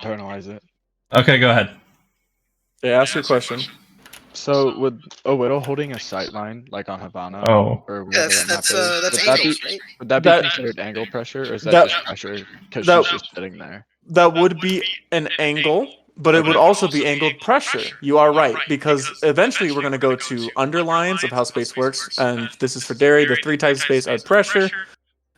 internalize it. Okay, go ahead. Yeah, ask your question. So would a widow holding a sight line like on Havana Oh, or Yeah, whatever that map is, that's would that be angles, right? would that be That- considered angle pressure, or is that that- just pressure because that- she's just sitting there? That would be an angle, but it would also be angled pressure. You are right, because eventually we're going to go to underlines of how space works, and this is for dairy. The three types of space are pressure,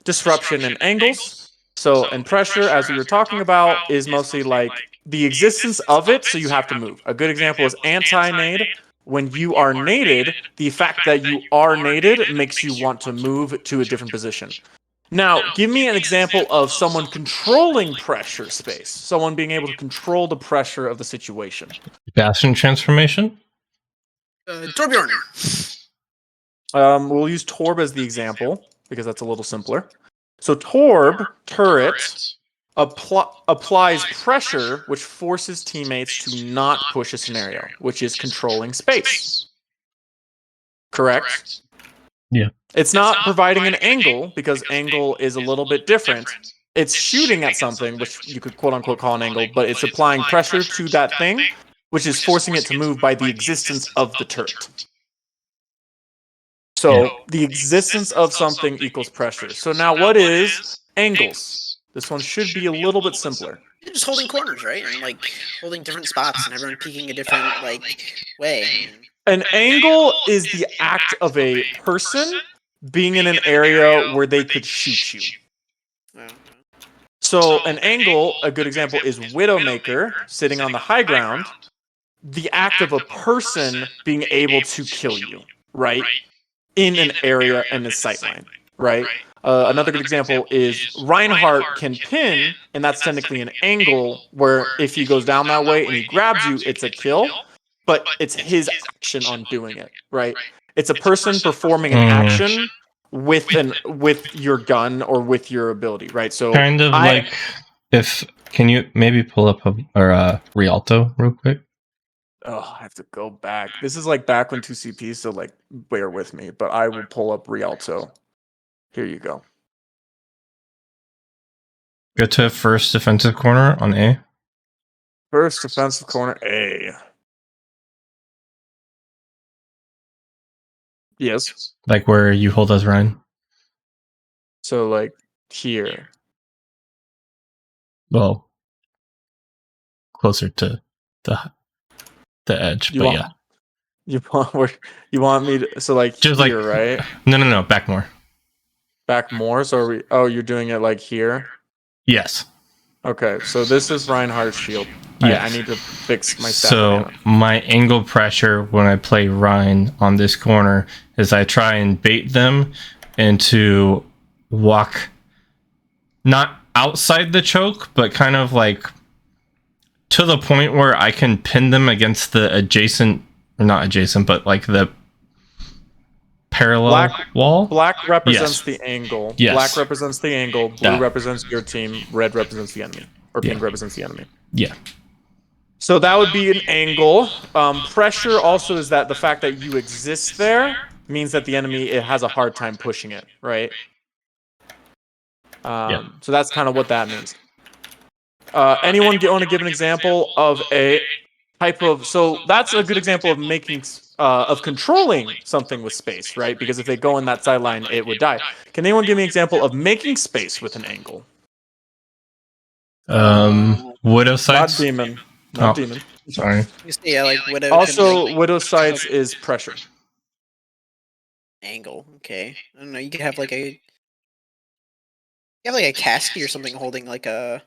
disruption, and angles. So, and pressure, as we were talking about, is mostly like the existence of it, so you have to move. A good example is anti-nade. When you are naded, the fact that you are naded makes you want to move to a different position. Now, give me an example of someone controlling pressure space. Someone being able to control the pressure of the situation. Bastion transformation. Torbjorn. We'll use Torb as the example, because that's a little simpler. So Torb, turret, applies pressure, which forces teammates to not push a scenario, which is controlling space. Correct? Yeah. It's not providing an angle, because angle is a little bit different. It's shooting at something, which you could quote-unquote call an angle, but it's applying pressure to that thing, which is forcing it to move by the existence of the turret. So the existence of something equals pressure. So now what is angles? This one should be a little bit simpler. You're just holding corners, right? And like holding different spots and everyone peeking a different way. An angle is the act of a person being in an area where they could shoot you. So an angle, a good example, is Widowmaker sitting on the high ground. The act of a person being able to kill you, right? In an area in a sightline, right? Another good example is Reinhardt can pin, and that's technically an angle where if he goes down that way and he grabs you, it's a kill, but it's his action on doing it, right? It's a person performing an action with your gun or with your ability, right? So Kind of like if can you maybe pull up Rialto real quick? Oh, I have to go back. This is like back when 2CP, so like bear with me, but I will pull up Rialto. Here you go. Go to first defensive corner on A. First defensive corner A. Yes. Like where you hold as Ryan. So like here. Well, closer to the edge, but yeah. You want me to, so like Just here, like, right? No, back more. Back more? So are we, oh, you're doing it like here? Yes. Okay, so this is Reinhardt's shield. Yes. I need to fix my stat. So my angle pressure when I play Ryan on this corner is I try and bait them into walk not outside the choke, but kind of like to the point where I can pin them against the adjacent, or not adjacent, but like the parallel wall. Black represents the angle. Yes. Black represents the angle. Blue represents your team. Red represents the enemy. Or pink represents the enemy. Yeah. So that would be an angle. Pressure also is that the fact that you exist there means that the enemy has a hard time pushing it, right? So that's kind of what that means. Anyone want to give an example of a type of... So that's a good example of making... of controlling something with space, right? Because if they go in that sideline, it would die. Can anyone give me an example of making space with an angle? Widow sights? Not demon. Not demon. Sorry. Yeah, like Widow. Also, Widow sights is pressure. Angle. Okay. I don't know. You could have like a. You have like a Cassidy or something holding like a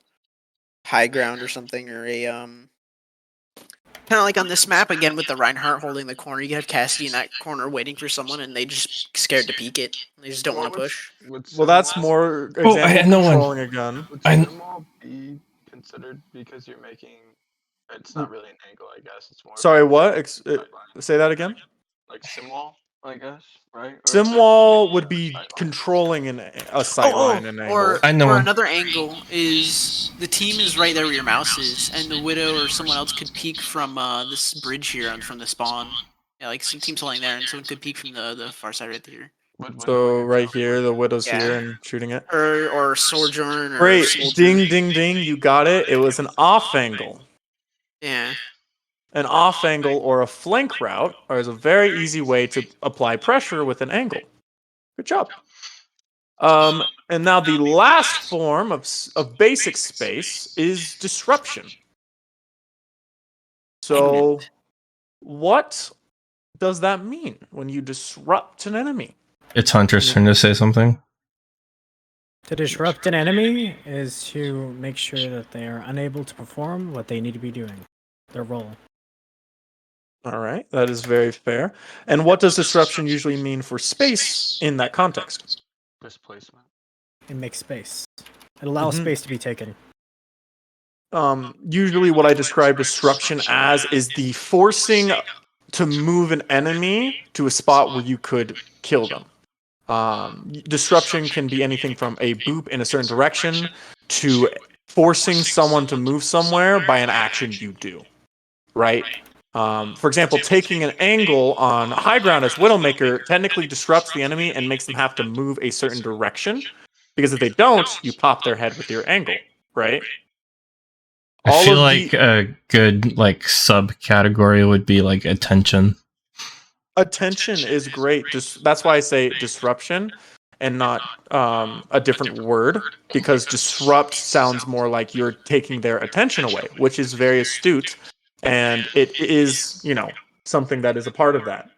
high ground or something, or a kind of like on this map again with the Reinhardt holding the corner. You could have Cassidy in that corner waiting for someone, and they just scared to peek it. They just don't want to push. Well, that's more example of controlling a gun. Would Simwall be considered because you're making? It's not really an angle, I guess. It's more. Sorry, what? Say that again. Like Simwall, I guess, right? Simwall would be controlling a sightline. Or another angle is the team is right there where your mouse is, and the Widow or someone else could peek from this bridge here from the spawn. Yeah, like some team's holding there, and someone could peek from the far side right here. What So right example here, would the you widow's Yeah. here and shooting it. Or sojourn or Great. soldier. Ding, ding, ding. You got it. It was an off angle. Yeah. An off angle or a flank route is a very easy way to apply pressure with an angle. Good job. And now the last form of basic space is disruption. So, what does that mean when you disrupt an enemy? It's Hunter's turn to say something. To disrupt an enemy is to make sure that they are unable to perform what they need to be doing, their role. All right, that is very fair. And what does disruption usually mean for space in that context? displacement? It makes space. It allows space to be taken. Usually what I describe disruption as is the forcing to move an enemy to a spot where you could kill them. Disruption can be anything from a boop in a certain direction to forcing someone to move somewhere by an action you do, right? For example, taking an angle on high ground as Widowmaker technically disrupts the enemy and makes them have to move a certain direction, because if they don't, you pop their head with your angle, right? I feel like a good like subcategory would be like attention. Attention is great. That's why I say disruption and not a different word, because disrupt sounds more like you're taking their attention away, which is very astute, and it is, something that is a part of that.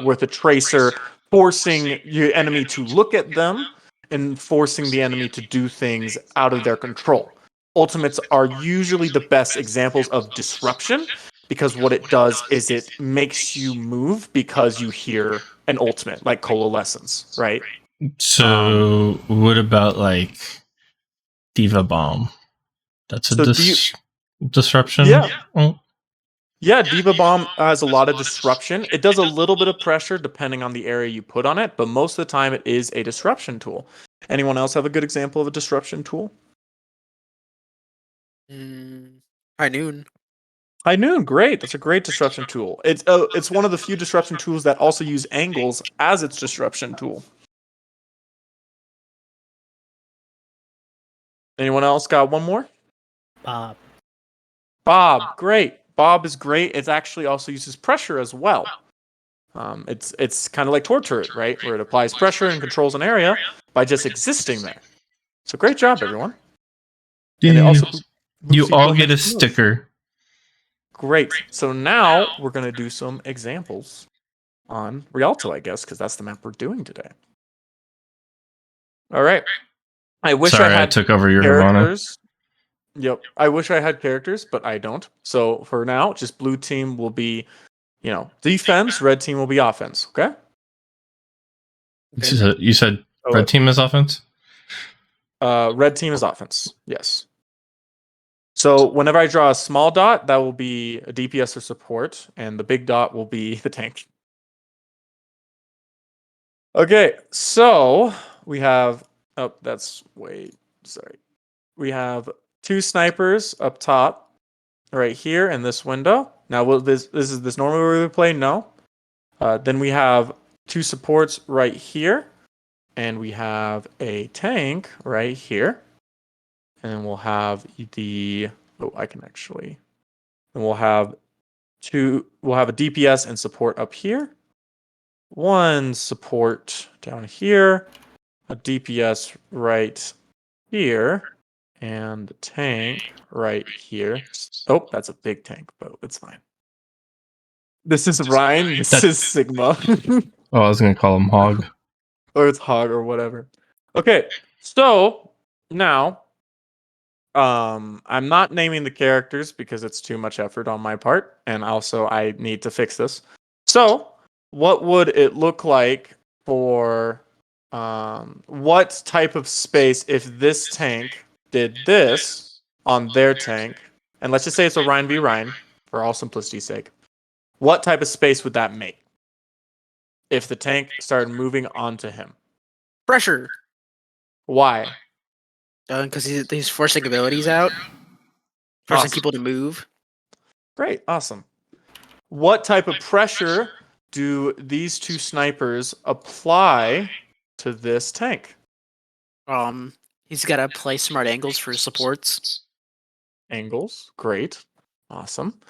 With a tracer forcing your enemy to look at them and forcing the enemy to do things out of their control. Ultimates are usually the best examples of disruption, because what it does is it makes you move because you hear an ultimate, like coalescence, right? So what about like Diva Bomb? That's a disruption. Yeah. Oh. Yeah, Diva Bomb has a lot of disruption. It does a little bit of pressure depending on the area you put on it, but most of the time it is a disruption tool. Anyone else have a good example of a disruption tool? High noon. High Noon, great. That's a great disruption tool. It's one of the few disruption tools that also use angles as its disruption tool. Anyone else got one more? Bob, great. Bob is great. It actually also uses pressure as well. It's kind of like Torture Turret, right? Where it applies pressure and controls an area by just existing there. So great job, everyone. And it also you all get a sticker. Great. So now we're going to do some examples on Rialto, I guess, because that's the map we're doing today. All right. I wish I had took over your characters. Yep. I wish I had characters, but I don't. So for now, just blue team will be, defense, red team will be offense. Okay? You said red team is offense? Red team is offense. Yes. So whenever I draw a small dot, that will be a DPS or support, and the big dot will be the tank. Okay, so we have we have two snipers up top, right here in this window. Now, will this normally where we would play? No. Then we have two supports right here, and we have a tank right here, and then we'll have we'll have a DPS and support up here, one support down here, a DPS right here, and the tank right here. Oh, that's a big tank, but it's fine. This is Ryan. This is Sigma. Oh, I was gonna call him Hog. Or it's Hog or whatever. Okay, so now I'm not naming the characters because it's too much effort on my part, and also I need to fix this. So, what would it look like for what type of space if this tank did this on their tank? And let's just say it's a Ryan v Ryan for all simplicity's sake. What type of space would that make if the tank started moving onto him? Pressure. Why? Because he's forcing abilities out. Forcing people to move. Great, awesome. What type of pressure do these two snipers apply to this tank? He's got to play smart angles for his supports. Angles. Great. Awesome.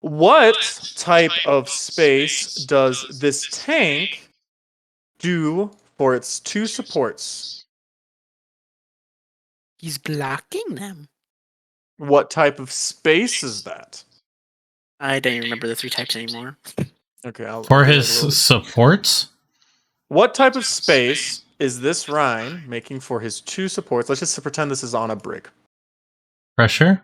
What type of space does this tank do for its two supports? He's blocking them. What type of space is that? I don't even remember the 3 types anymore. Okay, I'll For do his like a little- supports, What type of space is this Rhine making for his two supports? Let's just pretend this is on a brig. pressure.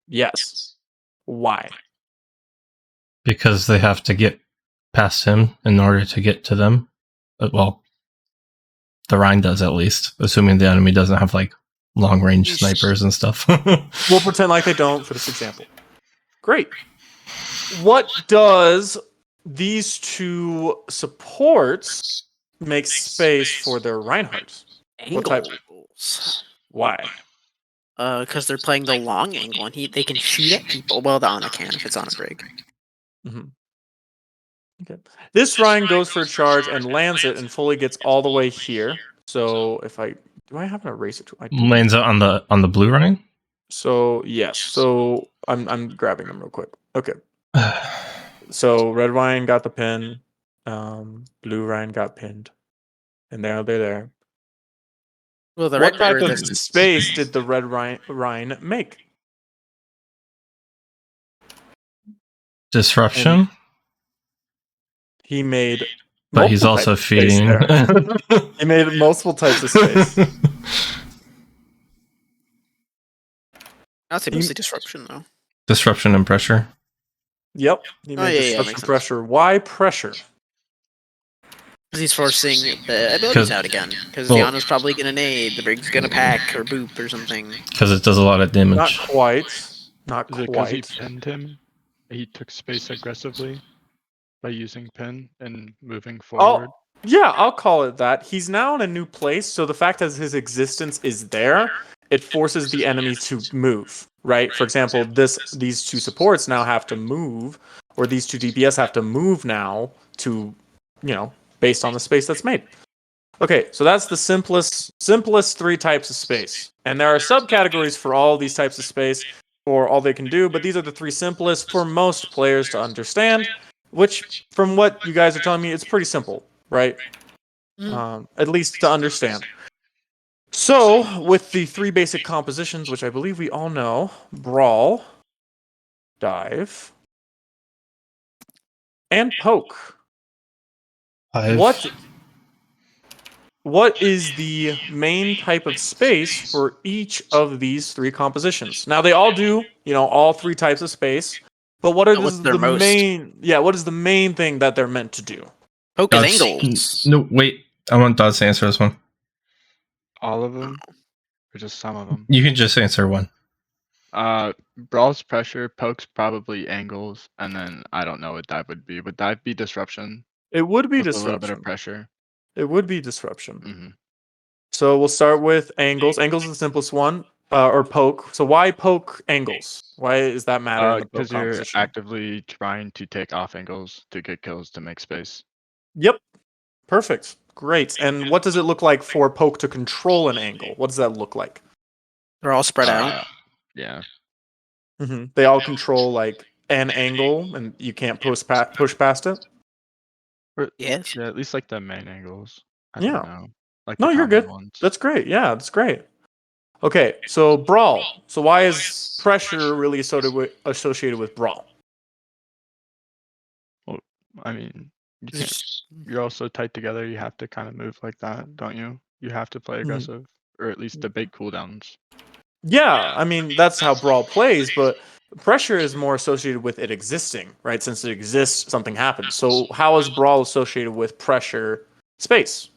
Yes. Why? Because they have to get past him in order to get to them. Well, the Rhine does at least, assuming the enemy doesn't have like long range snipers and stuff. We'll pretend like they don't for this example. Great. What does these two supports make space for their Reinhardt? What type? Angles. Why? Because they're playing the long angle, and they can shoot at people. Well, the Ana can if it's on a brig. Mhm. Okay. This Rhine goes for a charge and lands it and fully gets all the way here. So if I do, I have an eraser tool. I do. Lands on the blue Rhine. So yes. So I'm grabbing them real quick. Okay. So red Rhine got the pin. Blue Rhine got pinned, and now they're there. Well, the What red type or of space did the red Rhine make? Disruption. He made. But he's multiple also types of space feeding. there. He made multiple types of space. I'd say mostly disruption though. Disruption and pressure. Yep. He Oh, made yeah, disruption makes sense. pressure. Why pressure? Because he's forcing the abilities 'Cause- out again. Because well- the Ana's probably gonna nade, the brig's gonna pack or boop or something. Because it does a lot of Not damage. quite. Not Is it because he quite. pinned him? He took space aggressively by using pin and moving forward. Yeah, I'll call it that. He's now in a new place, so the fact that his existence is there, it forces the enemy to move, right? For example, these two supports now have to move, or these two DPS have to move now to, based on the space that's made. Okay, so that's the simplest 3 types of space. And there are subcategories for all these types of space for all they can do, but these are the 3 simplest for most players to understand, which from what you guys are telling me, it's pretty simple, right? At least to understand. So, with the 3 basic compositions, which I believe we all know, brawl, dive, and poke. What is the main type of space for each of these 3 compositions? Now they all do, all 3 types of space, but what are What's their the most? what is the main thing that they're meant to do? Poke is Dots- angles. No, wait. I want Dots to answer this one. All of them? Or just some of them? You can just answer one. Brawl's pressure, poke's probably angles, and then I don't know what dive would be. Would dive be disruption? It would be With a little bit disruption. of pressure. It would be disruption. Hmm. So we'll start with angles. Angles is the simplest one, or poke. So why poke angles? Why does that matter in the poke Because you're composition? actively trying to take off angles to get kills to make space. Yep. Perfect. Great. And what does it look like for poke to control an angle? What does that look like? They're all spread out. Yeah. They all control like an angle, and you can't push past it. Yes. Yeah, at least like the main angles. I Yeah. don't know. Like No, the you're common good. ones. That's great. Yeah, that's great. Okay, so brawl. So why is pressure really associated with brawl? Well, I mean, you're all so tight together, you have to kind of move like that, don't you? You have to play aggressive, or at least debate cooldowns. Yeah, I mean that's how brawl plays, but pressure is more associated with it existing, right? Since it exists, something happens. So how is brawl associated with pressure space?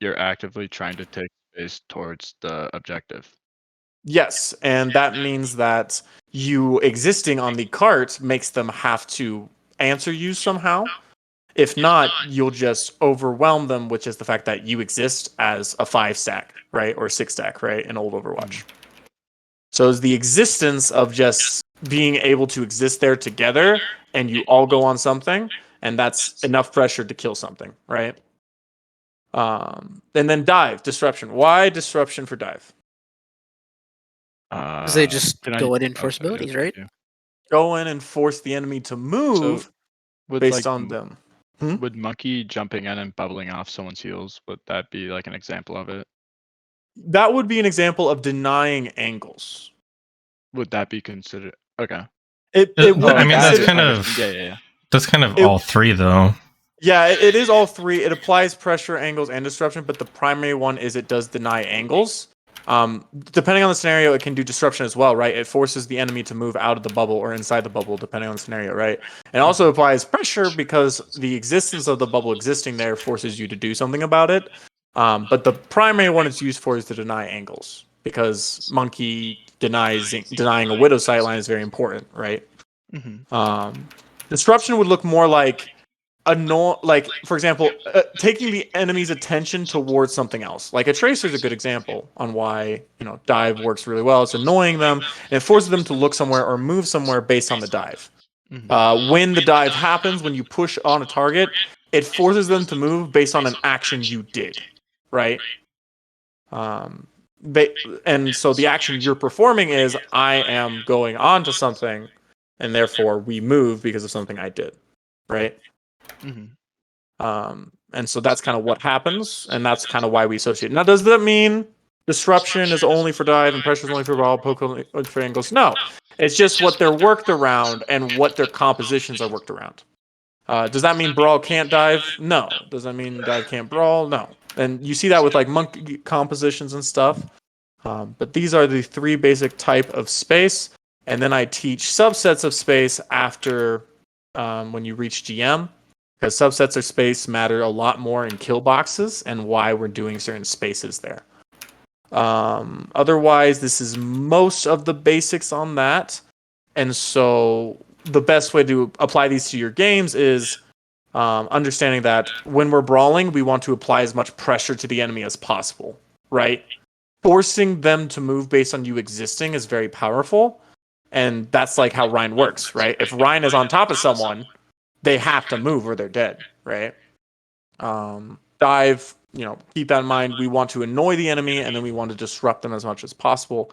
You're actively trying to take space towards the objective. Yes, and that means that you existing on the cart makes them have to answer you somehow. If not, you'll just overwhelm them, which is the fact that you exist as a 5 stack, right? Or 6 stack, right? In old Overwatch. So it's the existence of just being able to exist there together, and you all go on something, and that's enough pressure to kill something, right? And then dive, disruption. Why disruption for dive? Because they just Can go I? in and force Okay, abilities, yeah, right? yeah. Go in and force the enemy to move With based like on them. would monkey jumping in and bubbling off someone's heels, would that be like an example of it? That would be an example of denying angles. Would that be considered okay? It would I be mean, that's considered. kind I of understand. Yeah. that's kind of It- all three, though. Yeah, it is all three. It applies pressure, angles, and disruption, but the primary one is it does deny angles. Depending on the scenario, it can do disruption as well, right? It forces the enemy to move out of the bubble or inside the bubble, depending on the scenario, right? And also applies pressure because the existence of the bubble existing there forces you to do something about it. But the primary one it's used for is to deny angles because monkey denying a widow sightline is very important, right? Disruption would look more like for example, taking the enemy's attention towards something else. Like a tracer is a good example on why dive works really well. It's annoying them and it forces them to look somewhere or move somewhere based on the dive. When the dive happens, when you push on a target, it forces them to move based on an action you did, right? And so the action you're performing is I am going on to something, and therefore we move because of something I did, right? And so that's kind of what happens, and that's kind of why we associate. Now, does that mean disruption is only for dive and pressure is only for brawl, poke only for angles? No, it's just what they're worked around and what their compositions are worked around. Does that mean brawl can't dive? No. Does that mean dive can't brawl? No. And you see that with like monkey compositions and stuff. But these are the three basic type of space, and then I teach subsets of space after when you reach GM. Because subsets of space matter a lot more in kill boxes and why we're doing certain spaces there. Otherwise, this is most of the basics on that. And so the best way to apply these to your games is understanding that when we're brawling, we want to apply as much pressure to the enemy as possible, right? Forcing them to move based on you existing is very powerful. And that's like how Ryan works, right? If Ryan is on top of someone, they have to move or they're dead, right? Dive, keep that in mind. We want to annoy the enemy and then we want to disrupt them as much as possible.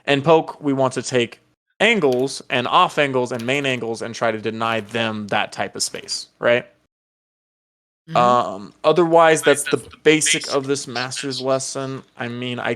And poke, we want to take angles and off angles and main angles and try to deny them that type of space, right? Otherwise, that's the basic of this master's lesson. I mean, I